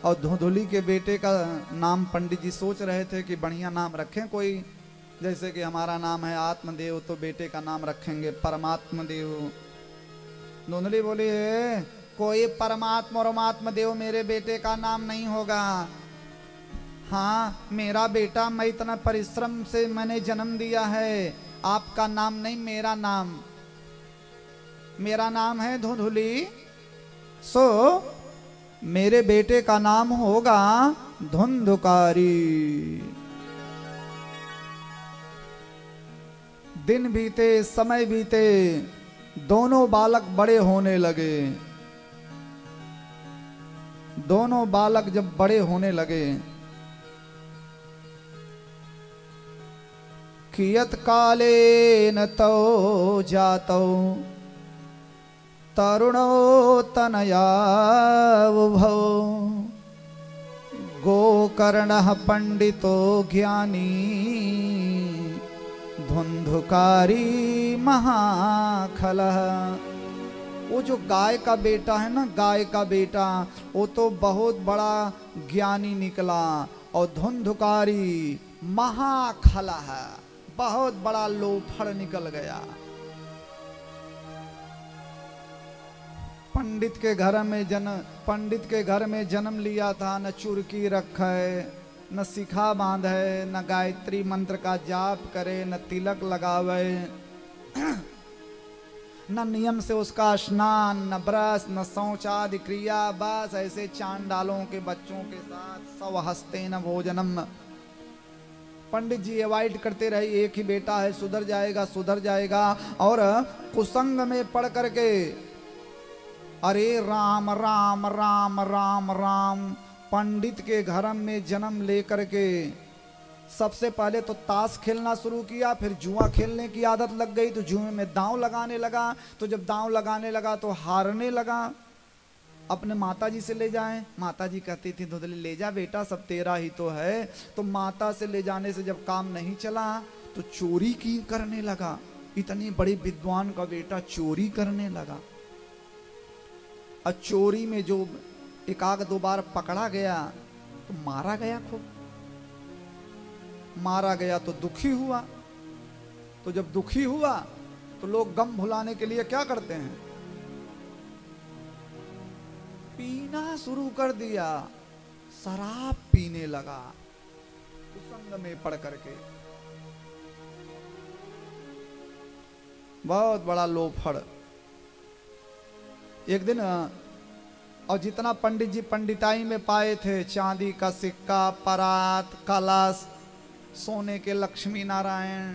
और धुंधुली के बेटे का नाम पंडित जी सोच रहे थे कि बढ़िया नाम रखें कोई, जैसे कि हमारा नाम है आत्मदेव तो बेटे का नाम रखेंगे परमात्मा देव। धुंधुली बोली है कोई परमात्मा और देव मेरे बेटे का नाम नहीं होगा। हाँ मेरा बेटा, मैं इतना परिश्रम से मैंने जन्म दिया है, आपका नाम नहीं मेरा नाम है धुंधुली। सो मेरे बेटे का नाम होगा धुंधुकारी। दिन बीते समय बीते, दोनों बालक बड़े होने लगे। दोनों बालक जब बड़े होने लगे, कियत कालेन तौ जातौ तरुणो तनया उभौ गोकर्णः पंडितो ज्ञानी धुंधुकारी महाखलः। वो जो गाय का बेटा है ना, गाय का बेटा, वो तो बहुत बड़ा ज्ञानी निकला, और धुंधुकारी महाखला है, बहुत बड़ा लोफड़ निकल गया। पंडित के घर में जन्म लिया था, न चुरकी रखे, न शिखा बांधे, न गायत्री मंत्र का जाप करे, न तिलक लगावे, न नियम से उसका स्नान, न ब्रश, न शौचादि क्रिया, बस ऐसे चांडालों के बच्चों के साथ सव हस्ते न भोजनम। पंडित जी अवॉइड करते रहे, एक ही बेटा है, सुधर जाएगा, और कुसंग में पढ़ करके अरे राम राम राम राम राम। पंडित के घर में जन्म लेकर के सबसे पहले तो ताश खेलना शुरू किया, फिर जुआ खेलने की आदत लग गई, तो जुए में दांव लगाने लगा, तो जब दांव लगाने लगा तो हारने लगा। अपने माताजी से ले जाएं, माताजी कहती थी धुंधली ले जा बेटा, सब तेरा ही तो है। तो माता से ले जाने से जब काम नहीं चला तो चोरी की करने लगा। इतनी बड़ी विद्वान का बेटा चोरी करने लगा, और चोरी में जो एक आध दो बार पकड़ा गया तो मारा गया, खूब मारा गया। तो दुखी हुआ, तो जब दुखी हुआ तो लोग गम भुलाने के लिए क्या करते हैं, पीना शुरू कर दिया, शराब पीने लगा कुसंग में पड़ करके। बहुत बड़ा लोफड़। एक दिन, और जितना पंडित जी पंडिताई में पाए थे, चांदी का सिक्का, परात, कलश, सोने के लक्ष्मी नारायण,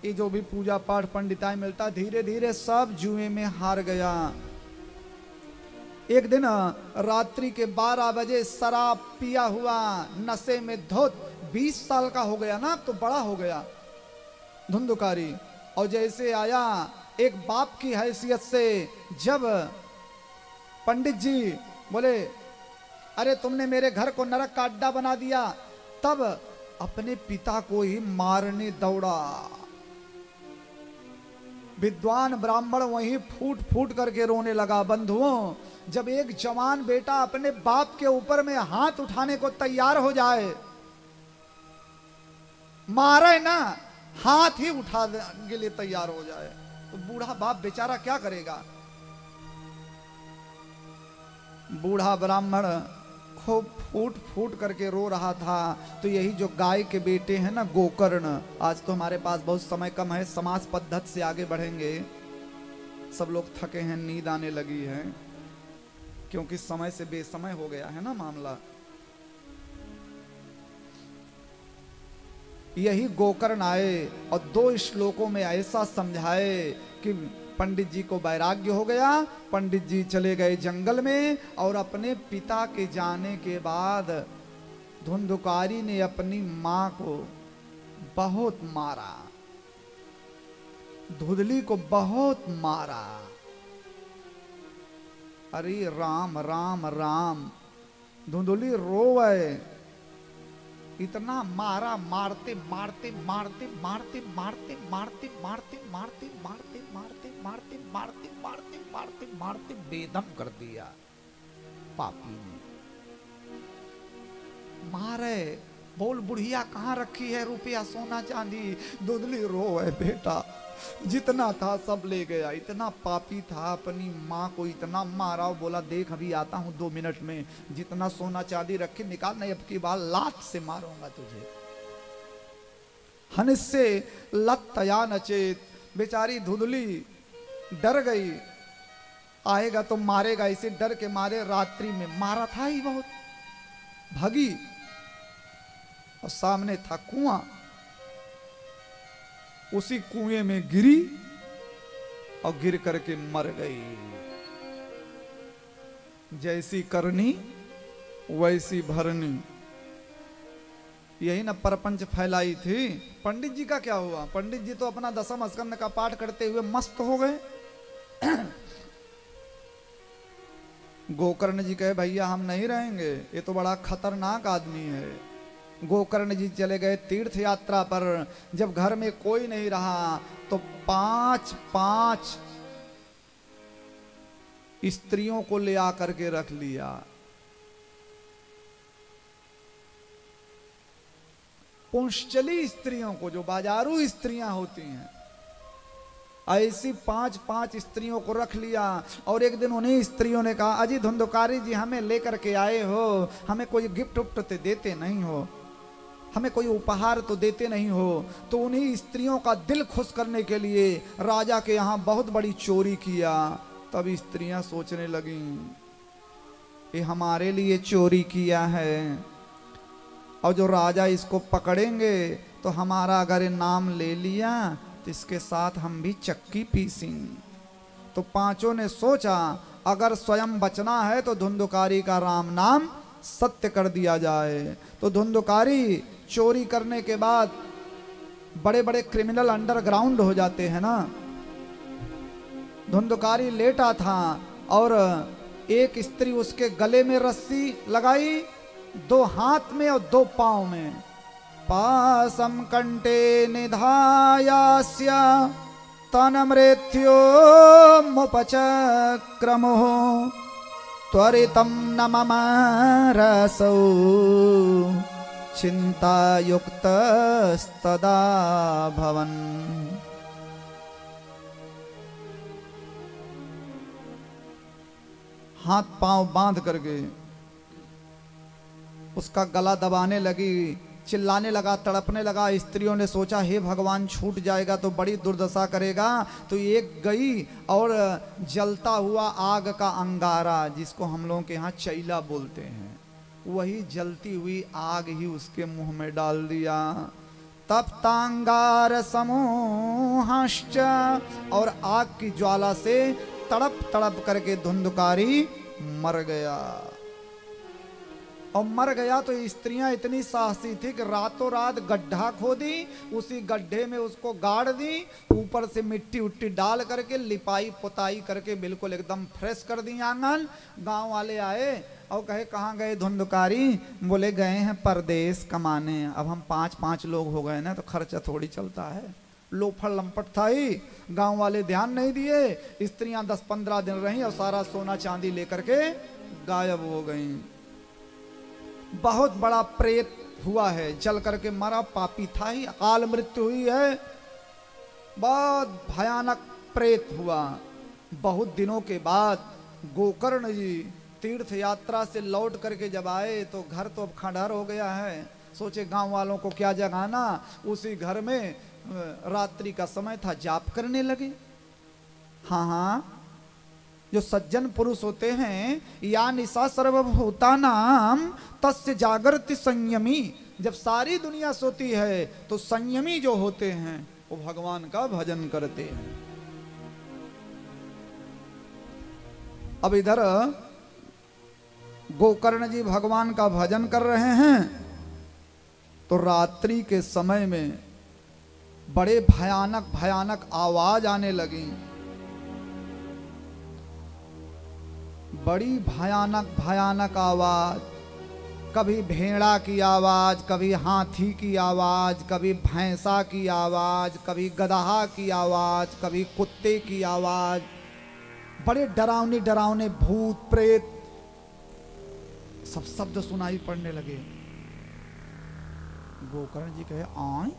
ये जो भी पूजा पाठ पंडिताई मिलता, धीरे धीरे सब जुए में हार गया। एक दिन रात्रि के 12 बजे शराब पिया हुआ, नशे में धुत, 20 साल का हो गया ना, तो बड़ा हो गया धुंधुकारी। और जैसे आया एक बाप की हैसियत से, जब पंडित जी बोले अरे तुमने मेरे घर को नरक का अड्डा बना दिया, तब अपने पिता को ही मारने दौड़ा। विद्वान ब्राह्मण वहीं फूट फूट करके रोने लगा। बंधुओं, जब एक जवान बेटा अपने बाप के ऊपर में हाथ उठाने को तैयार हो जाए, मारे ना, हाथ ही उठाने के लिए तैयार हो जाए, तो बूढ़ा बाप बेचारा क्या करेगा। बूढ़ा ब्राह्मण खूब फूट फूट करके रो रहा था। तो यही जो गाय के बेटे हैं ना, गोकर्ण, आज तो हमारे पास बहुत समय कम है, समाज पद्धति से आगे बढ़ेंगे। सब लोग थके हैं, नींद आने लगी है, क्योंकि समय से बेसमय हो गया है ना मामला। यही गोकर्ण आए और 2 श्लोकों में ऐसा समझाए कि पंडित जी को वैराग्य हो गया। पंडित जी चले गए जंगल में, और अपने पिता के जाने के बाद धुंधुकारी ने अपनी मां को बहुत मारा, धुंधली को बहुत मारा। अरे राम राम राम, धुंधली रोवे, इतना मारा, मारते मारते मारते मारते मारते मारते मारते मारते मारते मारते मारते मारते मारते मारते मारते बेदम कर दिया पापी ने। मारे, बोल बुढ़िया कहाँ रखी है रुपया सोना चांदी? धुंधली रो है बेटा, जितना था सब ले गया। इतना पापी था, अपनी माँ को इतना मारा। बोला देख अभी आता हूँ 2 मिनट में, जितना सोना चांदी रखे निकाल, नहीं अब की बार लात से मारूंगा तुझे। हनिस से लत तया नचेत, बेचारी धुंधली डर गई, आएगा तो मारेगा, इसे डर के मारे रात्रि में मारा था ही बहुत, भागी। और सामने था कुआं, उसी कुएं में गिरी और गिर करके मर गई। जैसी करनी वैसी भरनी, यही ना परपंच फैलाई थी। पंडित जी का क्या हुआ? पंडित जी तो अपना दशम स्कंद का पाठ करते हुए मस्त हो गए। गोकर्ण जी कहे भैया हम नहीं रहेंगे, ये तो बड़ा खतरनाक आदमी है। गोकर्ण जी चले गए तीर्थ यात्रा पर। जब घर में कोई नहीं रहा तो 5 स्त्रियों को ले आकर के रख लिया। पुंश्चली स्त्रियों को, जो बाजारू स्त्रियां होती हैं, ऐसी 5 स्त्रियों को रख लिया। और एक दिन उन्हीं स्त्रियों ने कहा अजी धुंधकारी जी हमें लेकर के आए हो, हमें कोई गिफ्ट उफ्ट तो देते नहीं हो, हमें कोई उपहार तो देते नहीं हो। तो उन्हीं स्त्रियों का दिल खुश करने के लिए राजा के यहाँ बहुत बड़ी चोरी किया। तब स्त्रियां सोचने लगी ये हमारे लिए चोरी किया है, और जो राजा इसको पकड़ेंगे तो हमारा अगर नाम ले लिया तो इसके साथ हम भी चक्की पीसेंगे। तो 5 ने सोचा अगर स्वयं बचना है तो धुंधकारी का राम नाम सत्य कर दिया जाए। तो धुंधकारी चोरी करने के बाद, बड़े बड़े क्रिमिनल अंडरग्राउंड हो जाते हैं ना, धुंधकारी लेटा था और एक स्त्री उसके गले में रस्सी लगाई, 2 हाथ में और 2 पांव में। पासम कंटे निधायास्य तन मृत्यो मुपचक्रमो त्वरितं न मम रसौ चिंतायुक्तस्तदा भवन। हाथ पांव बांध करके उसका गला दबाने लगी, चिल्लाने लगा, तड़पने लगा। स्त्रियों ने सोचा हे भगवान छूट जाएगा तो बड़ी दुर्दशा करेगा। तो एक गई और जलता हुआ आग का अंगारा, जिसको हम लोगों के यहाँ चैला बोलते हैं, वही जलती हुई आग ही उसके मुंह में डाल दिया। तप्तांगार समूहश्च, और आग की ज्वाला से तड़प तड़प करके धुंधकारी मर गया। और मर गया तो स्त्रियां इतनी साहसी थी कि रातों रात गड्ढा खोदी, उसी गड्ढे में उसको गाड़ दी, ऊपर से मिट्टी उट्टी डाल करके लिपाई पुताई करके बिल्कुल एकदम फ्रेश कर दी आंगन। गांव वाले आए और कहे कहाँ गए धुंधकारी? बोले गए हैं परदेश कमाने। अब हम 5 लोग हो गए ना तो खर्चा थोड़ी चलता है। लोफड़ लंपट था ही, गांव वाले ध्यान नहीं दिए। स्त्रियां 10-15 दिन रहीं और सारा सोना चांदी लेकर के गायब हो गई। बहुत बड़ा प्रेत हुआ है, जल करके मरा, पापी था ही, अकाल मृत्यु हुई है, बहुत भयानक प्रेत हुआ। बहुत दिनों के बाद गोकर्ण जी तीर्थ यात्रा से लौट करके जब आए तो घर तो अब खंडहर हो गया है। सोचे गांव वालों को क्या जगाना, उसी घर में रात्रि का समय था, जाप करने लगे। हाँ, जो सज्जन पुरुष होते हैं, या निशा सर्वभूतानाम तस्य जागृति संयमी, जब सारी दुनिया सोती है तो संयमी जो होते हैं वो भगवान का भजन करते हैं। अब इधर गोकर्ण जी भगवान का भजन कर रहे हैं तो रात्रि के समय में बड़े भयानक भयानक आवाज आने लगी। बड़ी भयानक भयानक आवाज, कभी भेड़ा की आवाज, कभी हाथी की आवाज, कभी भैंसा की आवाज, कभी गदहा की आवाज, कभी कुत्ते की आवाज। बड़े डरावने डरावने भूत प्रेत सब शब्द सुनाई पड़ने लगे। गोकर्ण जी कहे आए,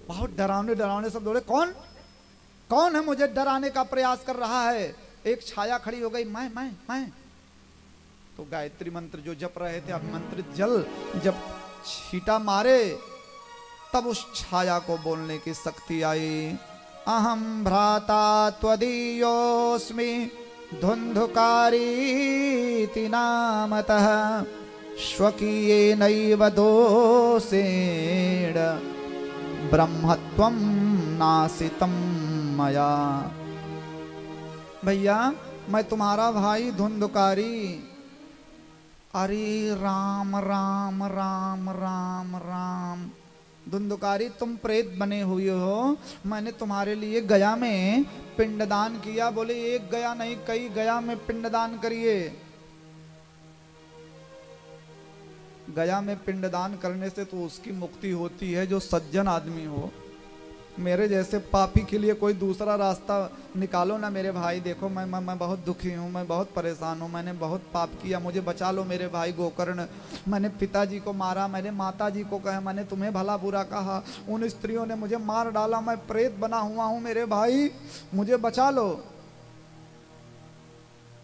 बहुत डरावने डरावने सब दौड़े। कौन कौन है मुझे डराने का प्रयास कर रहा है? एक छाया खड़ी हो गई, मैं। तो गायत्री मंत्र जो जप रहे थे, अभिमंत्रित जल जब छींटा मारे तब उस छाया को बोलने की शक्ति आई। अहम भ्राता त्वदीयोऽस्मि धुंधुकारीति नामतः स्वकीयेनैव दोषेण ब्रह्मत्वं नासितं मया। भैया मैं तुम्हारा भाई धुंधुकारी। अरे राम राम राम राम राम। धुंधुकारी तुम प्रेत बने हुए हो, मैंने तुम्हारे लिए गया में पिंडदान किया। बोले एक गया नहीं कई गया में पिंडदान करिए। गया में पिंडदान करने से तो उसकी मुक्ति होती है जो सज्जन आदमी हो। मेरे जैसे पापी के लिए कोई दूसरा रास्ता निकालो ना मेरे भाई। देखो मैं बहुत दुखी हूँ, मैं बहुत परेशान हूँ, मैंने बहुत पाप किया, मुझे बचा लो मेरे भाई गोकर्ण। मैंने पिताजी को मारा, मैंने माताजी को कहा, मैंने तुम्हें भला बुरा कहा, उन स्त्रियों ने मुझे मार डाला, मैं प्रेत बना हुआ हूँ मेरे भाई, मुझे बचा लो।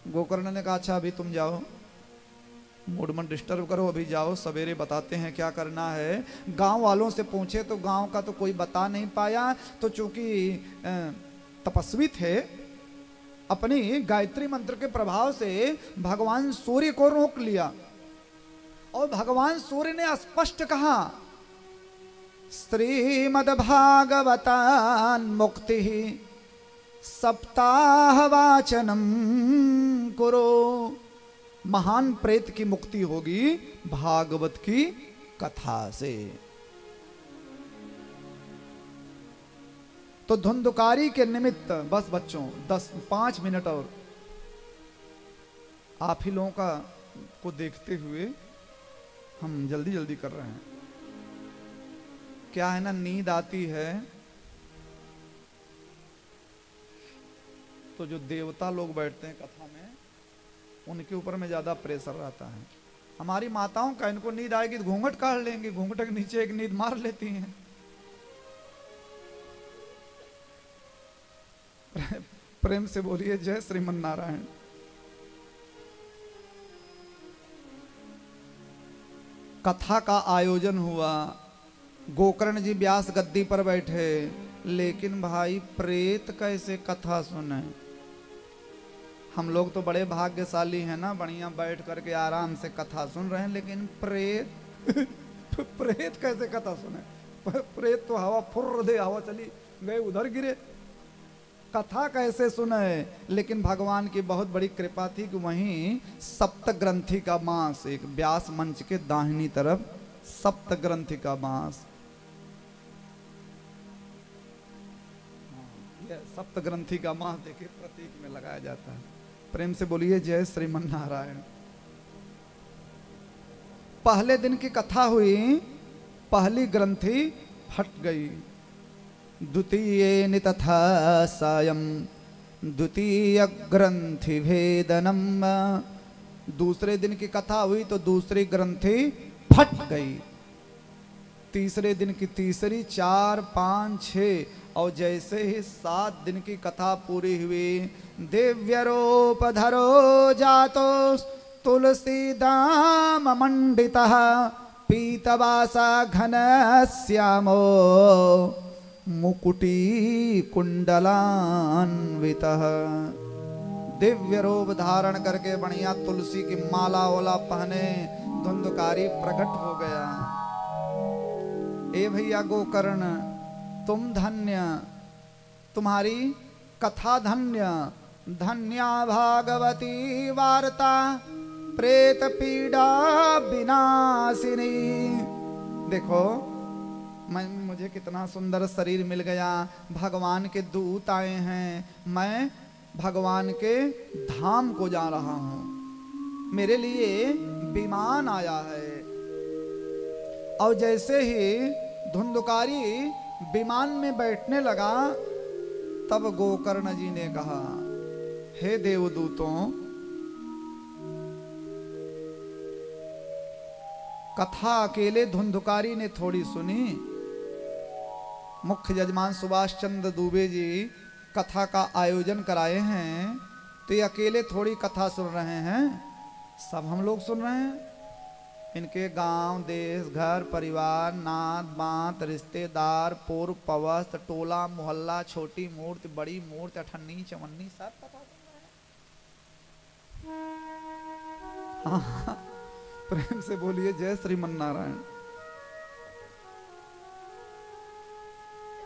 गोकर्ण ने कहा अच्छा अभी तुम जाओ, मूड मन डिस्टर्ब करो, अभी जाओ, सवेरे बताते हैं क्या करना है। गांव वालों से पूछे तो गांव का तो कोई बता नहीं पाया। तो चूंकि तपस्वी थे, अपनी गायत्री मंत्र के प्रभाव से भगवान सूर्य को रोक लिया और भगवान सूर्य ने स्पष्ट कहा श्रीमद्भागवतान् मुक्ति सप्ताह वाचनम कुरु। महान प्रेत की मुक्ति होगी भागवत की कथा से। तो धुंधुकारी के निमित्त बस बच्चों 5 मिनट और आप ही लोगों का को देखते हुए हम जल्दी जल्दी कर रहे हैं। क्या है ना, नींद आती है तो जो देवता लोग बैठते हैं कथा में उनके ऊपर में ज्यादा प्रेशर रहता है। हमारी माताओं का इनको नींद आएगी तो घूंघट काट लेंगे, घूंघट के नीचे एक नींद मार लेती हैं। प्रेम से बोलिए जय श्रीमन नारायण। कथा का आयोजन हुआ, गोकर्ण जी व्यास गद्दी पर बैठे, लेकिन भाई प्रेत कैसे कथा सुने। हम लोग तो बड़े भाग्यशाली हैं ना, बढ़िया बैठ करके आराम से कथा सुन रहे हैं, लेकिन प्रेत प्रेत कैसे कथा सुने। प्रेत तो हवा फुर्र दे, हवा चली गए उधर गिरे, कथा कैसे सुने। लेकिन भगवान की बहुत बड़ी कृपा थी कि वहीं सप्त ग्रंथि का मांस, एक व्यास मंच के दाहिनी तरफ सप्त ग्रंथि का मांस, सप्त ग्रंथि का मांस देखिए प्रतीक में लगाया जाता है। प्रेम से बोलिए जय श्रीमन नारायण। पहले दिन की कथा हुई, पहली ग्रंथि फट गई। द्वितीय तथा सायं द्वितीय ग्रंथि भेदनम। दूसरे दिन की कथा हुई तो दूसरी ग्रंथि फट गई। तीसरे दिन की तीसरी, 4, 5, 6 और जैसे ही 7 दिन की कथा पूरी हुई, दिव्य रूप धरो जातो तुलसी दाम मंडितः पीतवासा घन श्यामो मुकुटी कुंडलान्वितः। दिव्य रूप धारण करके बढ़िया तुलसी की माला ओला पहने धुंधुकारी प्रकट हो गया। ए भैया गोकर्ण तुम धन्य, तुम्हारी कथा धन्य, धन्या भागवती वार्ता प्रेत पीड़ा विनाशिनी। देखो मुझे कितना सुंदर शरीर मिल गया, भगवान के दूत आए हैं, मैं भगवान के धाम को जा रहा हूं, मेरे लिए विमान आया है। और जैसे ही धुंधुकारी विमान में बैठने लगा तब गोकर्ण जी ने कहा हे देवदूतों, कथा अकेले धुंधुकारी ने थोड़ी सुनी। मुख्य यजमान सुभाष चंद्र दुबे जी कथा का आयोजन कराए हैं, तो ये अकेले थोड़ी कथा सुन रहे हैं, सब हम लोग सुन रहे हैं। इनके गांव, देश, घर, परिवार, नात बात, रिश्तेदार, पूर्व पवस्त, टोला मोहल्ला, छोटी मूर्ति, बड़ी मूर्ति, अठन्नी चवन्नी, सब कथा सुन रहे हैं। हाँ, प्रेम से बोलिए जय श्रीमन नारायण।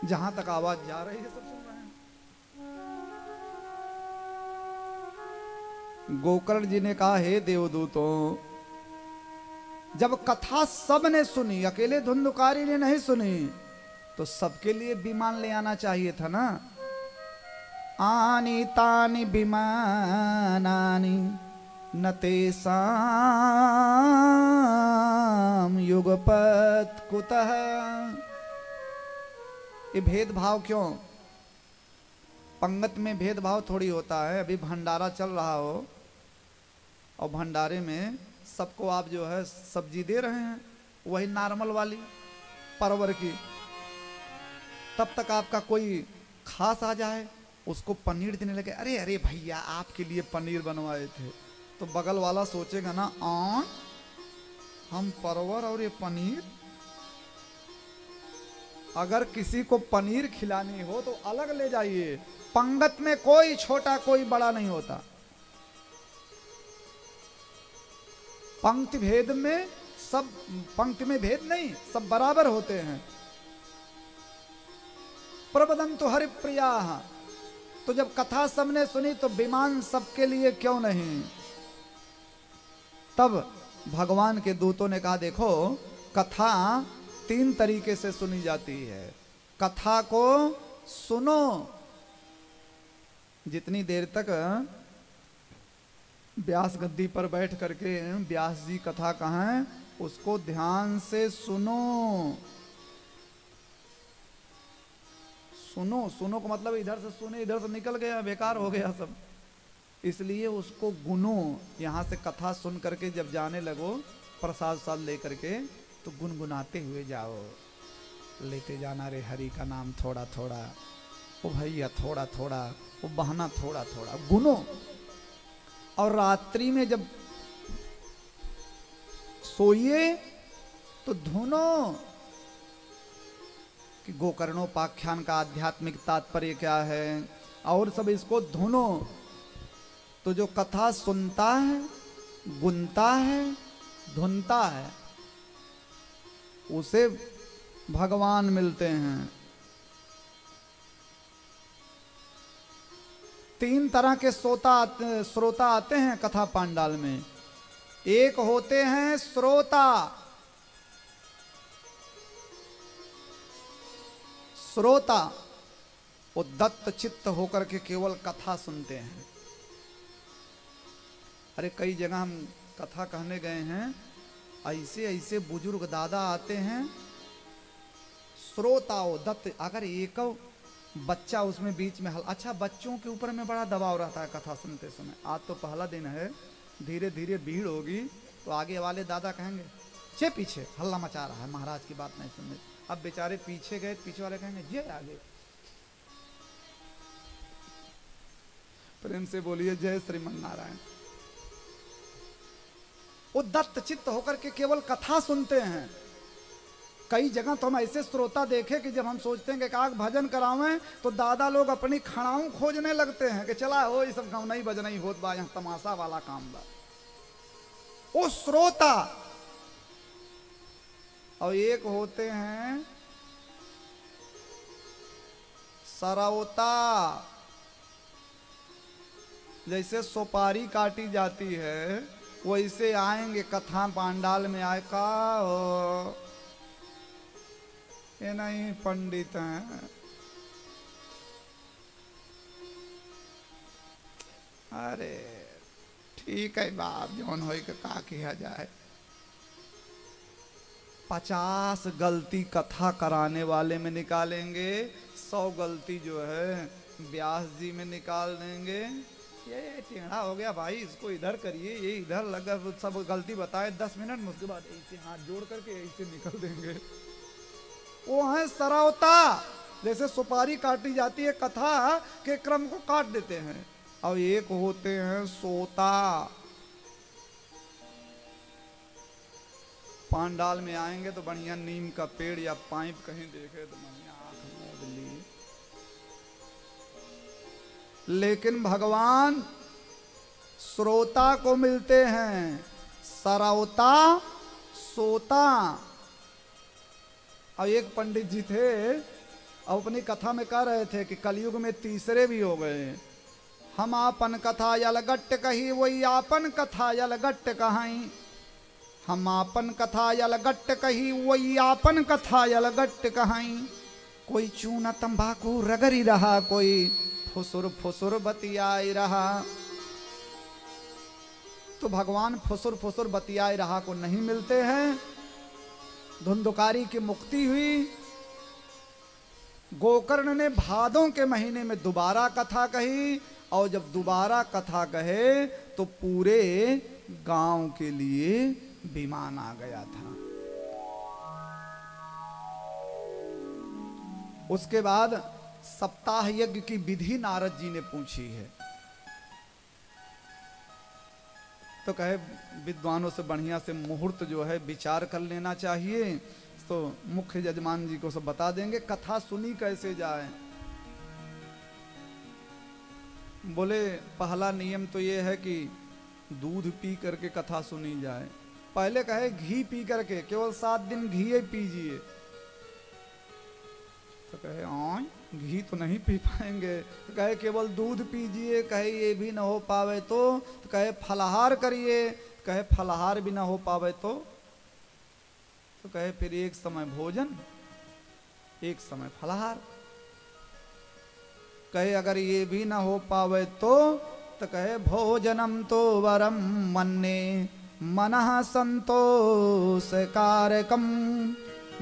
जहां तक आवाज जा रही है सब सुन रहे हैं। गोकर्ण जी ने कहा, हे देवदूतों, जब कथा सबने सुनी, अकेले धुंधुकारी ने नहीं सुनी, तो सबके लिए विमान ले आना चाहिए था ना। आनी तानी विमानानि न तेषां युगपत् कुतः। ये भेदभाव क्यों? पंगत में भेदभाव थोड़ी होता है। अभी भंडारा चल रहा हो और भंडारे में सबको आप जो है सब्जी दे रहे हैं, वही नॉर्मल वाली परवर की, तब तक आपका कोई खास आ जाए, उसको पनीर देने लगे, अरे अरे भैया आपके लिए पनीर बनवाए थे, तो बगल वाला सोचेगा ना, हम परवर और ये पनीर। अगर किसी को पनीर खिलानी हो तो अलग ले जाइए। पंगत में कोई छोटा कोई बड़ा नहीं होता। पंक्ति भेद में सब, पंक्ति में भेद नहीं, सब बराबर होते हैं। प्रबदंतु हरि प्रिया। तो जब कथा सबने सुनी तो विमान सबके लिए क्यों नहीं? तब भगवान के दूतों ने कहा, देखो कथा 3 तरीके से सुनी जाती है। कथा को सुनो, जितनी देर तक व्यास गद्दी पर बैठ करके व्यास जी कथा कहें, उसको ध्यान से सुनो। सुनो सुनो का मतलब इधर से सुने, इधर से निकल गया, बेकार हो गया सब। इसलिए उसको गुनो। यहाँ से कथा सुन करके जब जाने लगो प्रसाद साद लेकर के, तो गुनगुनाते हुए जाओ, लेते जाना रे हरि का नाम थोड़ा थोड़ा, ओ भैया थोड़ा थोड़ा, वो बहाना थोड़ा थोड़ा, गुनो। और रात्रि में जब सोइए तो धुनो कि गोकर्णोपाख्यान का आध्यात्मिक तात्पर्य क्या है, और सब इसको धुनो। तो जो कथा सुनता है, गुनता है, धुनता है, उसे भगवान मिलते हैं। 3 तरह के श्रोता आते हैं कथा पांडाल में। एक होते हैं श्रोता। श्रोता वो दत्त चित्त होकर के केवल कथा सुनते हैं। अरे कई जगह हम कथा कहने गए हैं, ऐसे ऐसे बुजुर्ग दादा आते हैं, श्रोता वो दत्त। अगर एक बच्चा उसमें बीच में अच्छा, बच्चों के ऊपर में बड़ा दबाव रहता है कथा सुनते समय। आज तो पहला दिन है, धीरे धीरे भीड़ होगी, तो आगे वाले दादा कहेंगे जे पीछे हल्ला मचा रहा है, महाराज की बात नहीं सुन रहे। अब बेचारे पीछे गए, पीछे वाले कहेंगे जे आगे। प्रेम से बोलिए जय श्रीमन नारायण। वो दत्त चित्त होकर के केवल कथा सुनते हैं। कई जगह तो हम ऐसे श्रोता देखे कि जब हम सोचते हैं कि काग भजन करावें, तो दादा लोग अपनी खड़ाऊ खोजने लगते हैं कि चला हो ये सब गाँव नहीं बजना ही होत बा, यहाँ तमाशा वाला काम बा। वो श्रोता। और एक होते हैं सरौता। जैसे सुपारी काटी जाती है, वैसे आएंगे कथा पांडाल में, आए का हो ये नहीं पंडित हैं, अरे ठीक है बाप, जौन हो का किया जाए। 50 गलती कथा कराने वाले में निकालेंगे, 100 गलती जो है व्यास जी में निकाल देंगे, ये टेढ़ा हो गया भाई, इसको इधर करिए, ये इधर लगा, सब गलती बताए 10 मिनट में, उसके बाद ऐसे हाथ जोड़ करके ऐसे निकल देंगे। वो है सरौता, जैसे सुपारी काटी जाती है कथा के क्रम को काट देते हैं। और एक होते हैं सोता। पांडाल में आएंगे तो बढ़िया नीम का पेड़ या पाइप कहीं देखे तो बढ़िया आंख मूंद ली। लेकिन भगवान श्रोता को मिलते हैं, सरौता सोता। अब एक पंडित जी थे, अब अपनी कथा में कह रहे थे कि कलयुग में तीसरे भी हो गए। हम आपन कथा यलगट्ट कही, वही आपन कथा यलगट्ट कहाई। हम आपन कथा यलगट्ट कही, वही आपन कथा यलगट्ट कहाई। कोई चूना तंबाकू रगड़ी रहा, कोई फुसुर फुसुर बतियाई रहा। तो भगवान फुसुर फुसुर बतियाई रहा को नहीं मिलते हैं। धुंधुकारी की मुक्ति हुई। गोकर्ण ने भादों के महीने में दोबारा कथा कही, और जब दोबारा कथा कहे तो पूरे गांव के लिए विमान आ गया था। उसके बाद सप्ताह यज्ञ की विधि नारद जी ने पूछी है। तो कहे विद्वानों से बढ़िया से मुहूर्त जो है विचार कर लेना चाहिए। तो मुख्य यजमान जी को सब बता देंगे कथा सुनी कैसे जाए। बोले पहला नियम तो ये है कि दूध पी करके कथा सुनी जाए। पहले कहे घी पी करके, केवल 7 दिन घी ही पीजिए। तो कहे घी तो नहीं पी पाएंगे। तो कहे केवल दूध पीजिए। कहे ये भी ना हो पावे तो कहे फलाहार करिए। कहे फलाहार भी ना हो पावे तो कहे फिर एक समय भोजन, एक समय फलाहार। कहे अगर ये भी ना हो पावे तो कहे भोजनम तो वरम मन्ने मनः संतोष कारकम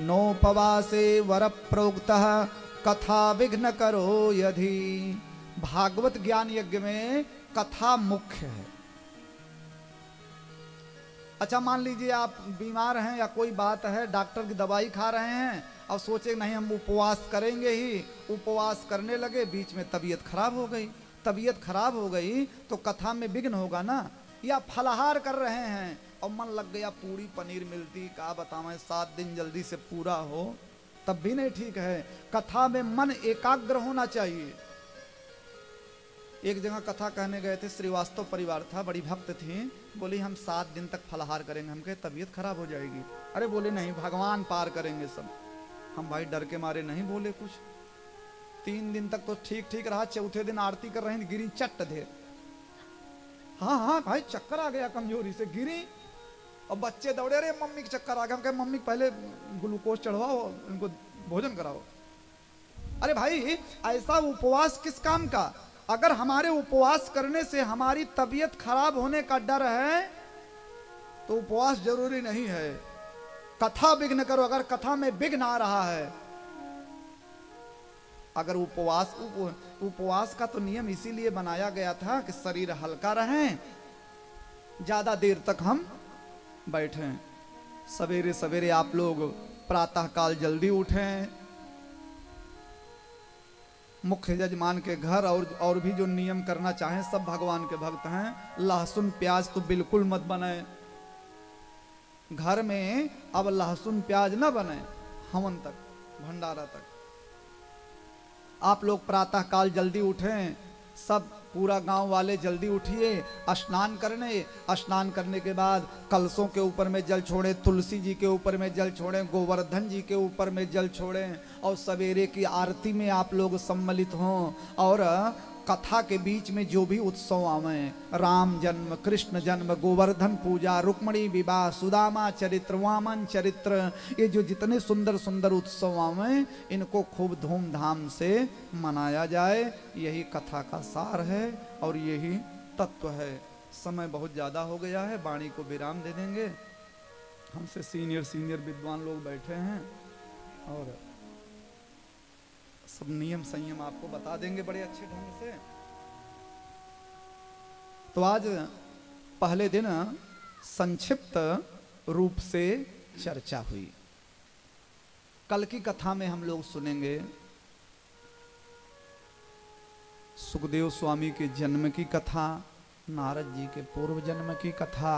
नोपवासे वर प्रोक्तः कथा विघ्न करो यदि। भागवत ज्ञान यज्ञ में कथा मुख्य है। अच्छा मान लीजिए आप बीमार हैं या कोई बात है, डॉक्टर की दवाई खा रहे हैं और सोचे नहीं हम उपवास करेंगे ही, उपवास करने लगे, बीच में तबीयत खराब हो गई। तबीयत खराब हो गई तो कथा में विघ्न होगा ना। या फलाहार कर रहे हैं और मन लग गया पूरी पनीर मिलती, क्या बताएं 7 दिन जल्दी से पूरा हो, तब भी नहीं ठीक है। कथा में मन एकाग्र होना चाहिए। एक जगह कथा कहने गए थे, श्रीवास्तव परिवार था, बड़ी भक्त थी। बोली हम 7 दिन तक फलाहार करेंगे। हम कहे तबीयत खराब हो जाएगी। अरे बोले नहीं, भगवान पार करेंगे सब। हम भाई डर के मारे नहीं बोले कुछ। 3 दिन तक तो ठीक ठीक रहा। चौथे दिन आरती कर रहे हैं, गिरी चट्ट दे। हाँ हाँ भाई चक्कर आ गया, कमजोरी से गिरी। और बच्चे दौड़े, अरे मम्मी के चक्कर आ गया। हम कहे मम्मी पहले ग्लूकोज चढ़वाओ, इनको भोजन कराओ। अरे भाई ऐसा उपवास किस काम का? अगर हमारे उपवास करने से हमारी तबीयत खराब होने का डर है तो उपवास जरूरी नहीं है। कथा विघ्न करो। अगर कथा में विघ्न आ रहा है, अगर उपवास का तो नियम इसीलिए बनाया गया था कि शरीर हल्का रहे, ज्यादा देर तक हम बैठें। सवेरे सवेरे आप लोग प्रातः काल जल्दी उठें। मुख्य यजमान के घर और भी जो नियम करना चाहें, सब भगवान के भक्त हैं। लहसुन प्याज तो बिल्कुल मत बने घर में। अब लहसुन प्याज न बने हवन तक, भंडारा तक। आप लोग प्रातः काल जल्दी उठें। सब पूरा गांव वाले जल्दी उठिए, स्नान करने के बाद कलशों के ऊपर में जल छोड़ें, तुलसी जी के ऊपर में जल छोड़ें, गोवर्धन जी के ऊपर में जल छोड़ें। और सवेरे की आरती में आप लोग सम्मिलित हों। और कथा के बीच में जो भी उत्सव आवे, राम जन्म, कृष्ण जन्म, गोवर्धन पूजा, रुक्मणी विवाह, सुदामा चरित्र, वामन चरित्र, ये जो जितने सुंदर सुंदर उत्सव आवे, इनको खूब धूमधाम से मनाया जाए। यही कथा का सार है और यही तत्व है। समय बहुत ज़्यादा हो गया है, वाणी को विराम दे देंगे। हमसे सीनियर विद्वान लोग बैठे हैं और सब नियम संयम आपको बता देंगे बड़े अच्छे ढंग से। तो आज पहले दिन संक्षिप्त रूप से चर्चा हुई। कल की कथा में हम लोग सुनेंगे सुखदेव स्वामी के जन्म की कथा, नारद जी के पूर्व जन्म की कथा,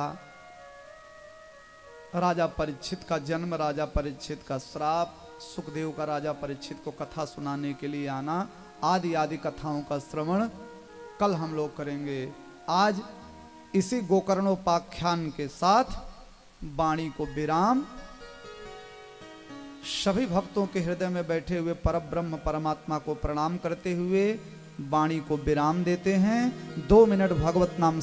राजा परीक्षित का जन्म, राजा परीक्षित का श्राप, सुखदेव का राजा परीक्षित को कथा सुनाने के लिए आना, आदि आदि कथाओं का श्रवण कल हम लोग करेंगे। आज इसी गोकर्णोपाख्यान के साथ वाणी को विराम, सभी भक्तों के हृदय में बैठे हुए परब्रह्म परमात्मा को प्रणाम करते हुए वाणी को विराम देते हैं। 2 मिनट भगवत नाम